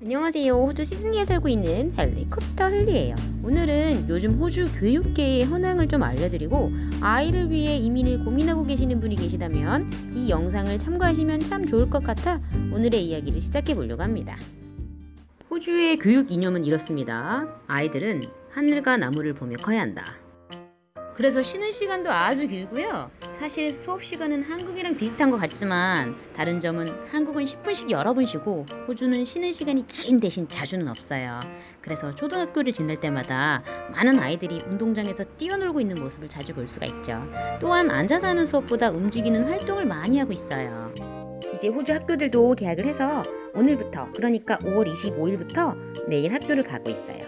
안녕하세요. 호주 시드니에 살고 있는 헬리콥터 헬리예요. 오늘은 요즘 호주 교육계의 현황을 좀 알려드리고 아이를 위해 이민을 고민하고 계시는 분이 계시다면 이 영상을 참고하시면 참 좋을 것 같아 오늘의 이야기를 시작해 보려고 합니다. 호주의 교육 이념은 이렇습니다. 아이들은 하늘과 나무를 보며 커야 한다. 그래서 쉬는 시간도 아주 길고요. 사실 수업 시간은 한국이랑 비슷한 것 같지만 다른 점은 한국은 10분씩 여러 번 쉬고 호주는 쉬는 시간이 긴 대신 자주는 없어요. 그래서 초등학교를 지낼 때마다 많은 아이들이 운동장에서 뛰어놀고 있는 모습을 자주 볼 수가 있죠. 또한 앉아서 하는 수업보다 움직이는 활동을 많이 하고 있어요. 이제 호주 학교들도 개학을 해서 오늘부터, 그러니까 5월 25일부터 매일 학교를 가고 있어요.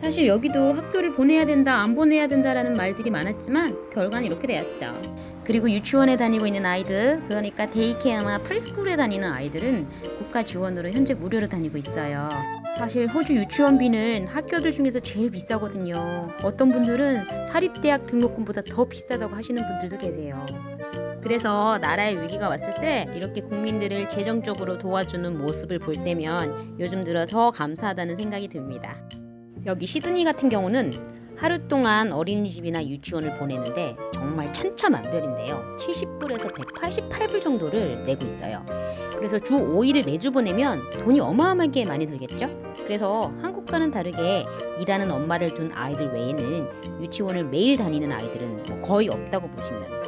사실 여기도 학교를 보내야 된다, 안 보내야 된다라는 말들이 많았지만 결과는 이렇게 되었죠. 그리고 유치원에 다니고 있는 아이들, 그러니까 데이케어나 프리스쿨에 다니는 아이들은 국가 지원으로 현재 무료로 다니고 있어요. 사실 호주 유치원비는 학교들 중에서 제일 비싸거든요. 어떤 분들은 사립대학 등록금보다 더 비싸다고 하시는 분들도 계세요. 그래서 나라의 위기가 왔을 때 이렇게 국민들을 재정적으로 도와주는 모습을 볼 때면 요즘 들어 더 감사하다는 생각이 듭니다. 여기 시드니 같은 경우는 하루 동안 어린이집이나 유치원을 보내는데 정말 천차만별인데요. 70불에서 188불 정도를 내고 있어요. 그래서 주 5일을 매주 보내면 돈이 어마어마하게 많이 들겠죠? 그래서 한국과는 다르게 일하는 엄마를 둔 아이들 외에는 유치원을 매일 다니는 아이들은 거의 없다고 보시면 돼요.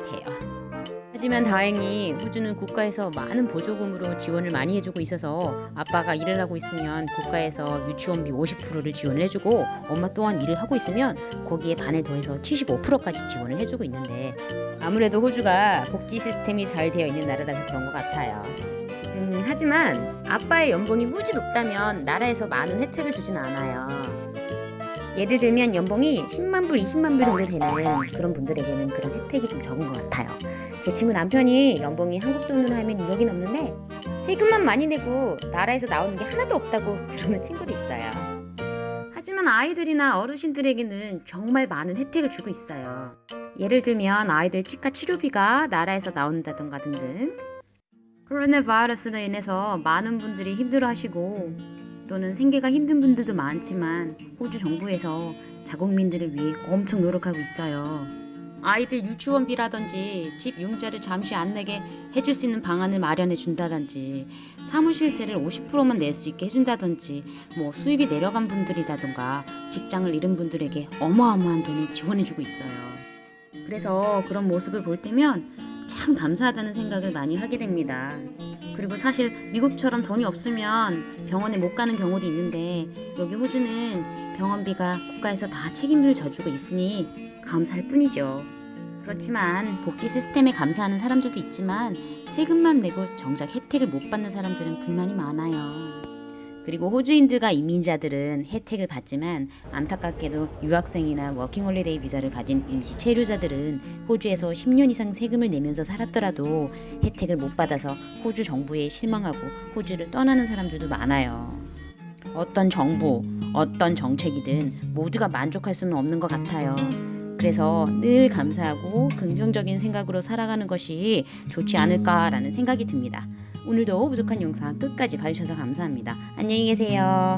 하지만 다행히 호주는 국가에서 많은 보조금으로 지원을 많이 해주고 있어서 아빠가 일을 하고 있으면 국가에서 유치원비 50%를 지원을 해주고 엄마 또한 일을 하고 있으면 거기에 반을 더해서 75%까지 지원을 해주고 있는데 아무래도 호주가 복지 시스템이 잘 되어 있는 나라라서 그런 것 같아요. 하지만 아빠의 연봉이 무지 높다면 나라에서 많은 혜택을 주진 않아요. 예를 들면 연봉이 10만 불, 20만 불 정도 되는 그런 분들에게는 그런 혜택이 좀 적은 것 같아요. 제 친구 남편이 연봉이 한국 돈으로 하면 2억이 넘는데 세금만 많이 내고 나라에서 나오는 게 하나도 없다고 그러는 친구도 있어요. 하지만 아이들이나 어르신들에게는 정말 많은 혜택을 주고 있어요. 예를 들면 아이들 치과 치료비가 나라에서 나온다던가 등등. 코로나 바이러스로 인해서 많은 분들이 힘들어하시고 또는 생계가 힘든 분들도 많지만 호주 정부에서 자국민들을 위해 엄청 노력하고 있어요. 아이들 유치원비라든지 집 융자를 잠시 안 내게 해줄 수 있는 방안을 마련해 준다든지 사무실세를 50%만 낼 수 있게 해준다든지 뭐 수입이 내려간 분들이라든가 직장을 잃은 분들에게 어마어마한 돈을 지원해주고 있어요. 그래서 그런 모습을 볼 때면 참 감사하다는 생각을 많이 하게 됩니다. 그리고 사실 미국처럼 돈이 없으면 병원에 못 가는 경우도 있는데 여기 호주는 병원비가 국가에서 다 책임을 져주고 있으니 감사할 뿐이죠. 그렇지만 복지 시스템에 감사하는 사람들도 있지만 세금만 내고 정작 혜택을 못 받는 사람들은 불만이 많아요. 그리고 호주인들과 이민자들은 혜택을 받지만 안타깝게도 유학생이나 워킹홀리데이 비자를 가진 임시 체류자들은 호주에서 10년 이상 세금을 내면서 살았더라도 혜택을 못 받아서 호주 정부에 실망하고 호주를 떠나는 사람들도 많아요. 어떤 정부, 어떤 정책이든 모두가 만족할 수는 없는 것 같아요. 그래서 늘 감사하고 긍정적인 생각으로 살아가는 것이 좋지 않을까라는 생각이 듭니다. 오늘도 부족한 영상 끝까지 봐주셔서 감사합니다. 안녕히 계세요.